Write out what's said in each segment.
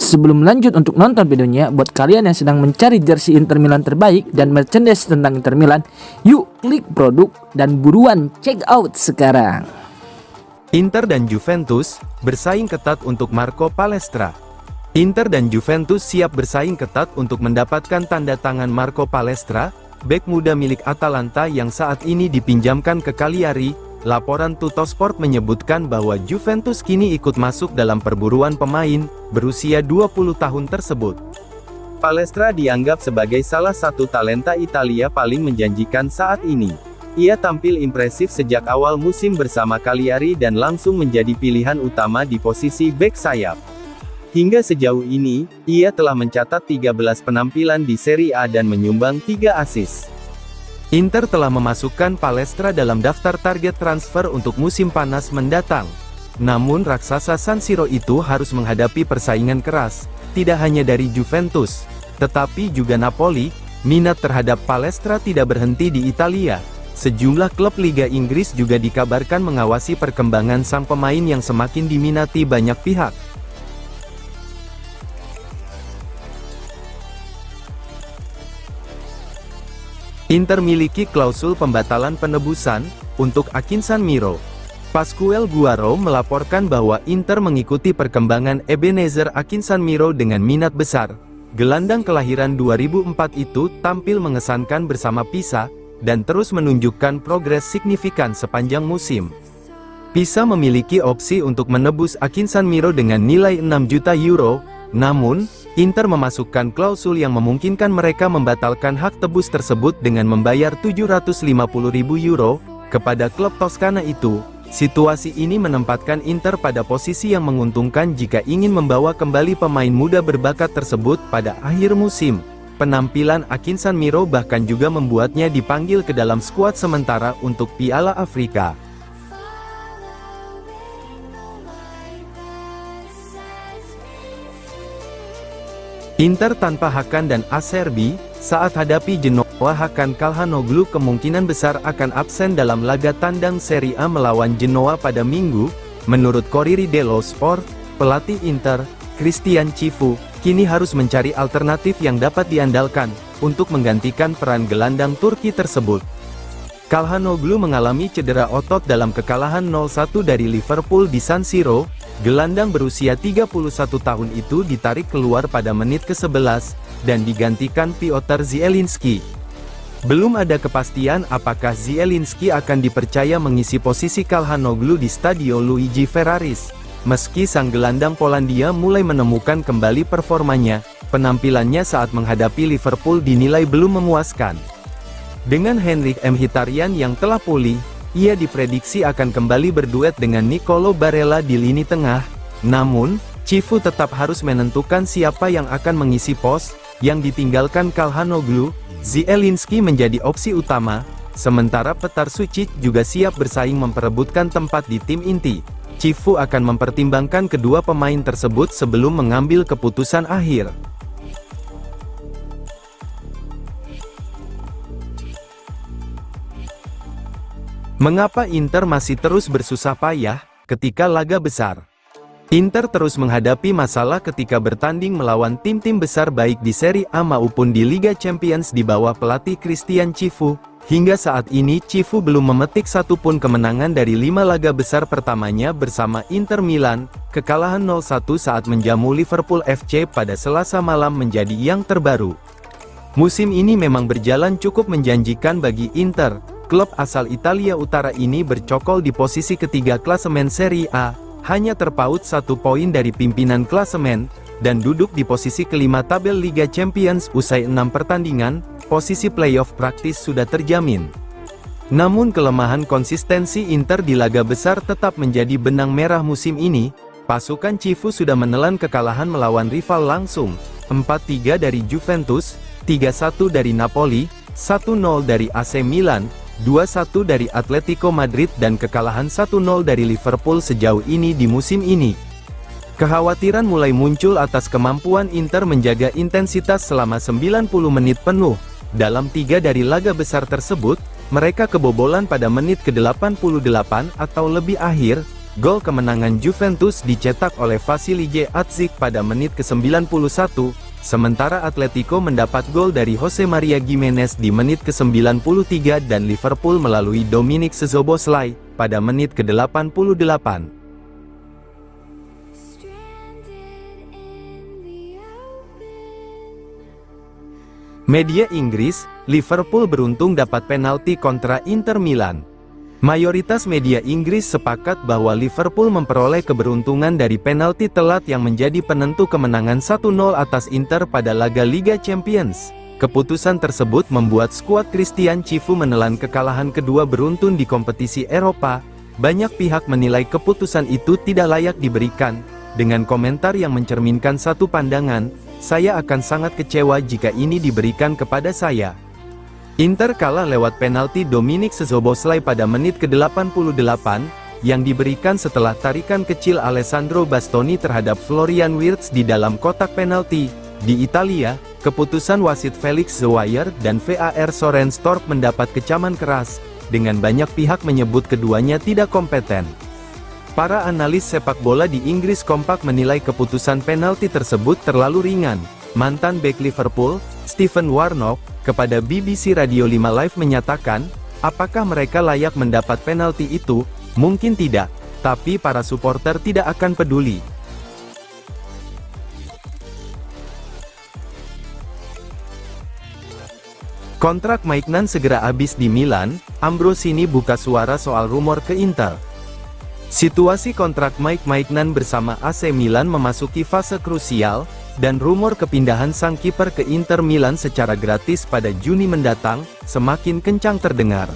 Sebelum lanjut untuk nonton videonya, buat kalian yang sedang mencari jersey Inter Milan terbaik dan merchandise tentang Inter Milan, yuk klik produk dan buruan check out sekarang. Inter dan Juventus bersaing ketat untuk Marco Palestra. Inter dan Juventus siap bersaing ketat untuk mendapatkan tanda tangan Marco Palestra, bek muda milik Atalanta yang saat ini dipinjamkan ke Cagliari. Laporan Tuttosport menyebutkan bahwa Juventus kini ikut masuk dalam perburuan pemain berusia 20 tahun tersebut. Palestra dianggap sebagai salah satu talenta Italia paling menjanjikan saat ini. Ia tampil impresif sejak awal musim bersama Cagliari dan langsung menjadi pilihan utama di posisi bek sayap. Hingga sejauh ini, ia telah mencatat 13 penampilan di Serie A dan menyumbang 3 assist. Inter telah memasukkan Palestra dalam daftar target transfer untuk musim panas mendatang. Namun raksasa San Siro itu harus menghadapi persaingan keras, tidak hanya dari Juventus, tetapi juga Napoli. Minat terhadap Palestra tidak berhenti di Italia. Sejumlah klub Liga Inggris juga dikabarkan mengawasi perkembangan sang pemain yang semakin diminati banyak pihak. Inter miliki klausul pembatalan penebusan untuk Akinsan Miro. Pascual Guaro melaporkan bahwa Inter mengikuti perkembangan Ebenezer Akinsan Miro dengan minat besar. Gelandang kelahiran 2004 itu tampil mengesankan bersama Pisa, dan terus menunjukkan progres signifikan sepanjang musim. Pisa memiliki opsi untuk menebus Akinsan Miro dengan nilai 6 juta euro, namun Inter memasukkan klausul yang memungkinkan mereka membatalkan hak tebus tersebut dengan membayar 750.000 euro kepada klub Toskana itu. Situasi ini menempatkan Inter pada posisi yang menguntungkan jika ingin membawa kembali pemain muda berbakat tersebut pada akhir musim. Penampilan Akinsan Miro bahkan juga membuatnya dipanggil ke dalam skuad sementara untuk Piala Afrika. Inter tanpa Hakan dan Acerbi, saat hadapi Genoa. Hakan Calhanoglu kemungkinan besar akan absen dalam laga tandang Serie A melawan Genoa pada Minggu. Menurut Corriere dello Sport, pelatih Inter, Christian Cifu, kini harus mencari alternatif yang dapat diandalkan, untuk menggantikan peran gelandang Turki tersebut. Calhanoglu mengalami cedera otot dalam kekalahan 0-1 dari Liverpool di San Siro. Gelandang berusia 31 tahun itu ditarik keluar pada menit ke-11, dan digantikan Piotr Zielinski. Belum ada kepastian apakah Zielinski akan dipercaya mengisi posisi Calhanoglu di Stadio Luigi Ferraris. Meski sang gelandang Polandia mulai menemukan kembali performanya, penampilannya saat menghadapi Liverpool dinilai belum memuaskan. Dengan Henrik Mkhitaryan yang telah pulih, ia diprediksi akan kembali berduet dengan Nicolo Barella di lini tengah. Namun, Cifu tetap harus menentukan siapa yang akan mengisi pos yang ditinggalkan Calhanoglu. Zielinski menjadi opsi utama, sementara Petar Sucic juga siap bersaing memperebutkan tempat di tim inti. Cifu akan mempertimbangkan kedua pemain tersebut sebelum mengambil keputusan akhir. Mengapa Inter masih terus bersusah payah ketika laga besar? Inter terus menghadapi masalah ketika bertanding melawan tim-tim besar baik di Serie A maupun di Liga Champions di bawah pelatih Christian Cifu. Hingga saat ini Cifu belum memetik satupun kemenangan dari 5 laga besar pertamanya bersama Inter Milan. Kekalahan 0-1 saat menjamu Liverpool FC pada Selasa malam menjadi yang terbaru. Musim ini memang berjalan cukup menjanjikan bagi Inter. Klub asal Italia Utara ini bercokol di posisi ketiga klasemen Serie A, hanya terpaut 1 poin dari pimpinan klasemen, dan duduk di posisi kelima tabel Liga Champions usai 6 pertandingan. Posisi playoff praktis sudah terjamin. Namun kelemahan konsistensi Inter di laga besar tetap menjadi benang merah musim ini. Pasukan Cifu sudah menelan kekalahan melawan rival langsung, 4-3 dari Juventus, 3-1 dari Napoli, 1-0 dari AC Milan, 2-1 dari Atletico Madrid dan kekalahan 1-0 dari Liverpool sejauh ini di musim ini. Kekhawatiran mulai muncul atas kemampuan Inter menjaga intensitas selama 90 menit penuh. Dalam 3 dari laga besar tersebut, mereka kebobolan pada menit ke-88 atau lebih akhir, Gol kemenangan Juventus dicetak oleh Vasilije Atzik pada menit ke-91, sementara Atletico mendapat gol dari Jose Maria Gimenez di menit ke-93 dan Liverpool melalui Dominik Szoboszlai pada menit ke-88. Media Inggris, Liverpool beruntung dapat penalti kontra Inter Milan. Mayoritas media Inggris sepakat bahwa Liverpool memperoleh keberuntungan dari penalti telat yang menjadi penentu kemenangan 1-0 atas Inter pada laga Liga Champions. Keputusan tersebut membuat skuad Christian Cifu menelan kekalahan kedua beruntun di kompetisi Eropa. Banyak pihak menilai keputusan itu tidak layak diberikan, dengan komentar yang mencerminkan satu pandangan, "Saya akan sangat kecewa jika ini diberikan kepada saya." Inter kalah lewat penalti Dominik Szoboszlai pada menit ke-88, yang diberikan setelah tarikan kecil Alessandro Bastoni terhadap Florian Wirtz di dalam kotak penalti. Di Italia, keputusan wasit Felix Zweier dan VAR Soren Stork mendapat kecaman keras, dengan banyak pihak menyebut keduanya tidak kompeten. Para analis sepak bola di Inggris kompak menilai keputusan penalti tersebut terlalu ringan. Mantan bek Liverpool, Stephen Warnock, kepada BBC Radio 5 Live menyatakan, apakah mereka layak mendapat penalti itu? Mungkin tidak, tapi para supporter tidak akan peduli. Kontrak Maignan segera habis di Milan, Ambrosini buka suara soal rumor ke Inter. Situasi kontrak Maignan bersama AC Milan memasuki fase krusial, dan rumor kepindahan sang kiper ke Inter Milan secara gratis pada Juni mendatang, semakin kencang terdengar.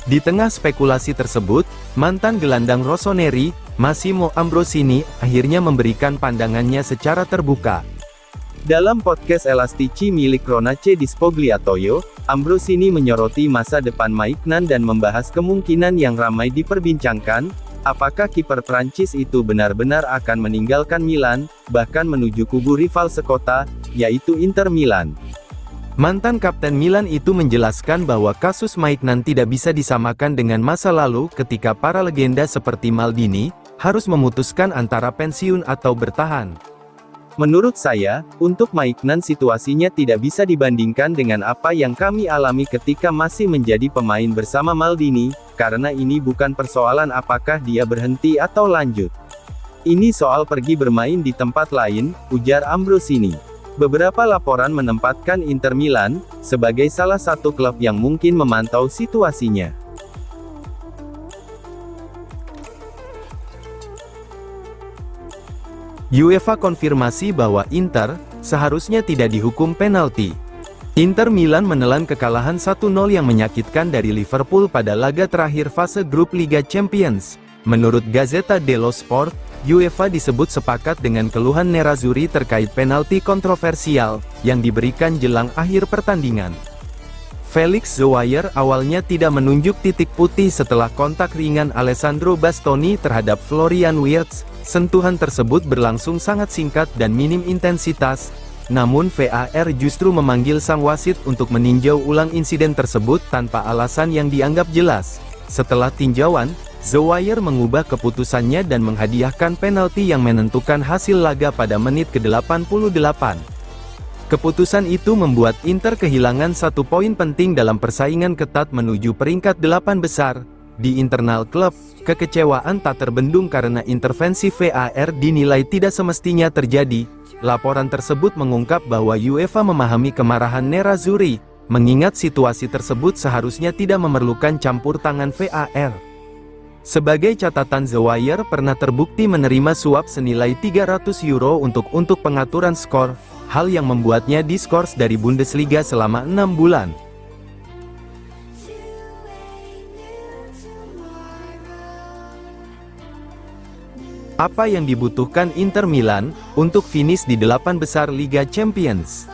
Di tengah spekulasi tersebut, mantan gelandang Rossoneri, Massimo Ambrosini, akhirnya memberikan pandangannya secara terbuka. Dalam podcast Elastici milik Cronace di Spogliatoio, Ambrosini menyoroti masa depan Maignan dan membahas kemungkinan yang ramai diperbincangkan, apakah kiper Prancis itu benar-benar akan meninggalkan Milan, bahkan menuju kubu rival sekota, yaitu Inter Milan. Mantan kapten Milan itu menjelaskan bahwa kasus Maignan tidak bisa disamakan dengan masa lalu ketika para legenda seperti Maldini, harus memutuskan antara pensiun atau bertahan. Menurut saya, untuk Maignan situasinya tidak bisa dibandingkan dengan apa yang kami alami ketika masih menjadi pemain bersama Maldini, karena ini bukan persoalan apakah dia berhenti atau lanjut. Ini soal pergi bermain di tempat lain, ujar Ambrosini. Beberapa laporan menempatkan Inter Milan sebagai salah satu klub yang mungkin memantau situasinya. UEFA konfirmasi bahwa Inter seharusnya tidak dihukum penalti. Inter Milan menelan kekalahan 1-0 yang menyakitkan dari Liverpool pada laga terakhir fase grup Liga Champions. Menurut Gazzetta dello Sport, UEFA disebut sepakat dengan keluhan Nerazzurri terkait penalti kontroversial yang diberikan jelang akhir pertandingan. Felix Zweier awalnya tidak menunjuk titik putih setelah kontak ringan Alessandro Bastoni terhadap Florian Wirtz. Sentuhan tersebut berlangsung sangat singkat dan minim intensitas, namun VAR justru memanggil sang wasit untuk meninjau ulang insiden tersebut tanpa alasan yang dianggap jelas. Setelah tinjauan, Zweier mengubah keputusannya dan menghadiahkan penalti yang menentukan hasil laga pada menit ke-88. Keputusan itu membuat Inter kehilangan 1 poin penting dalam persaingan ketat menuju peringkat 8 besar. Di internal klub, kekecewaan tak terbendung karena intervensi VAR dinilai tidak semestinya terjadi. Laporan tersebut mengungkap bahwa UEFA memahami kemarahan Nerazzurri, mengingat situasi tersebut seharusnya tidak memerlukan campur tangan VAR. Sebagai catatan, Zweier pernah terbukti menerima suap senilai €300 untuk pengaturan skor, hal yang membuatnya diskors dari Bundesliga selama 6 bulan. Apa yang dibutuhkan Inter Milan untuk finish di 8 besar Liga Champions?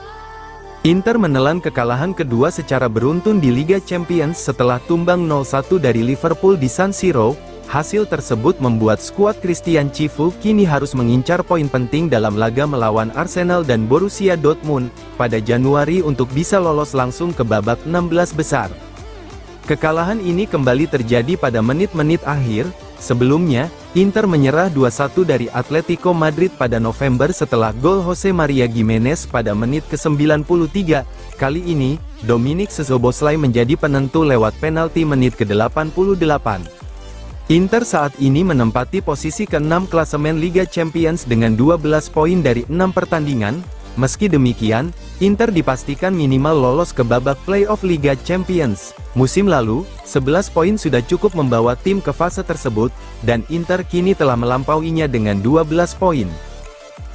Inter menelan kekalahan kedua secara beruntun di Liga Champions setelah tumbang 0-1 dari Liverpool di San Siro. Hasil tersebut membuat skuad Christian Cifu kini harus mengincar poin penting dalam laga melawan Arsenal dan Borussia Dortmund pada Januari untuk bisa lolos langsung ke babak 16 besar. Kekalahan ini kembali terjadi pada menit-menit akhir, Sebelumnya, Inter menyerah 2-1 dari Atletico Madrid pada November setelah gol Jose Maria Gimenez pada menit ke-93. Kali ini, Dominik Szoboszlai menjadi penentu lewat penalti menit ke-88. Inter saat ini menempati posisi ke-6 klasemen Liga Champions dengan 12 poin dari 6 pertandingan. Meski demikian, Inter dipastikan minimal lolos ke babak playoff Liga Champions. Musim lalu, 11 poin sudah cukup membawa tim ke fase tersebut, dan Inter kini telah melampauinya dengan 12 poin.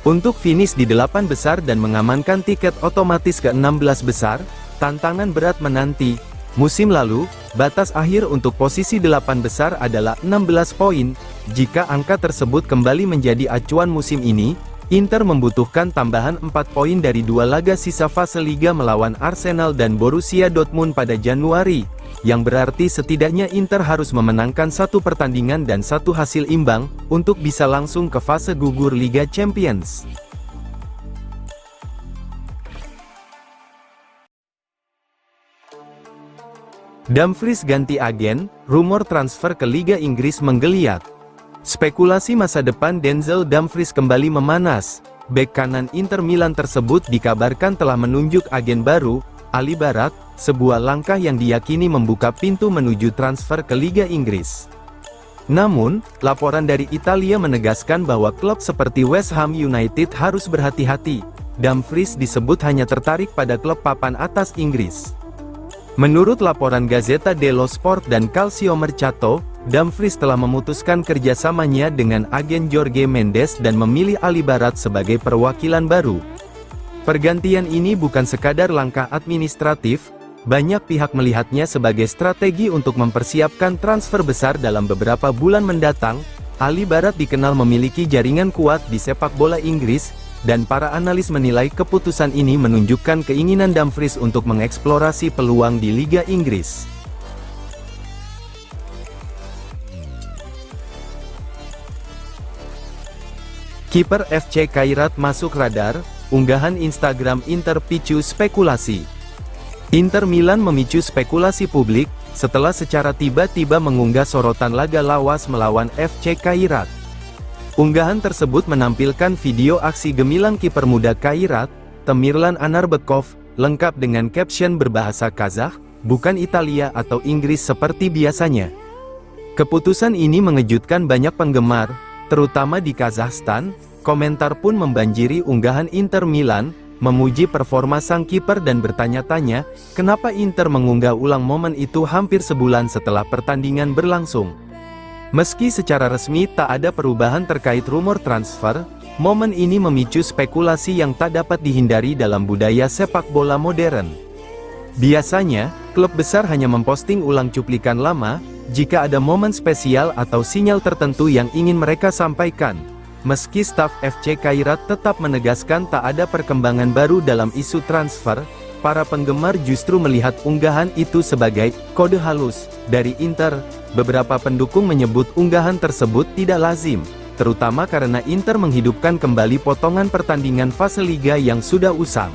Untuk finish di 8 besar dan mengamankan tiket otomatis ke 16 besar, tantangan berat menanti. Musim lalu, batas akhir untuk posisi 8 besar adalah 16 poin. Jika angka tersebut kembali menjadi acuan musim ini, Inter membutuhkan tambahan 4 poin dari 2 laga sisa fase Liga melawan Arsenal dan Borussia Dortmund pada Januari, yang berarti setidaknya Inter harus memenangkan 1 pertandingan dan 1 hasil imbang, untuk bisa langsung ke fase gugur Liga Champions. Dumfries ganti agen, rumor transfer ke Liga Inggris menggeliat. Spekulasi masa depan Denzel Dumfries kembali memanas. Bek kanan Inter Milan tersebut dikabarkan telah menunjuk agen baru, Ali Barat, sebuah langkah yang diyakini membuka pintu menuju transfer ke Liga Inggris. Namun, laporan dari Italia menegaskan bahwa klub seperti West Ham United harus berhati-hati. Dumfries disebut hanya tertarik pada klub papan atas Inggris. Menurut laporan Gazzetta dello Sport dan Calciomercato, Dumfries telah memutuskan kerjasamanya dengan agen Jorge Mendes dan memilih Ali Barat sebagai perwakilan baru. Pergantian ini bukan sekadar langkah administratif, banyak pihak melihatnya sebagai strategi untuk mempersiapkan transfer besar dalam beberapa bulan mendatang. Ali Barat dikenal memiliki jaringan kuat di sepak bola Inggris, dan para analis menilai keputusan ini menunjukkan keinginan Dumfries untuk mengeksplorasi peluang di Liga Inggris. Kiper FC Kairat masuk radar, unggahan Instagram Inter picu spekulasi. Inter Milan memicu spekulasi publik, setelah secara tiba-tiba mengunggah sorotan laga lawas melawan FC Kairat. Unggahan tersebut menampilkan video aksi gemilang kiper muda Kairat, Tamirlan Anarbekov, lengkap dengan caption berbahasa Kazakh, bukan Italia atau Inggris seperti biasanya. Keputusan ini mengejutkan banyak penggemar, terutama di Kazakhstan. Komentar pun membanjiri unggahan Inter Milan, memuji performa sang kiper dan bertanya-tanya, kenapa Inter mengunggah ulang momen itu hampir sebulan setelah pertandingan berlangsung. Meski secara resmi tak ada perubahan terkait rumor transfer, momen ini memicu spekulasi yang tak dapat dihindari dalam budaya sepak bola modern. Biasanya, klub besar hanya memposting ulang cuplikan lama, jika ada momen spesial atau sinyal tertentu yang ingin mereka sampaikan. Meski staf FC Kairat tetap menegaskan tak ada perkembangan baru dalam isu transfer, para penggemar justru melihat unggahan itu sebagai kode halus dari Inter. Beberapa pendukung menyebut unggahan tersebut tidak lazim, terutama karena Inter menghidupkan kembali potongan pertandingan fase Liga yang sudah usang.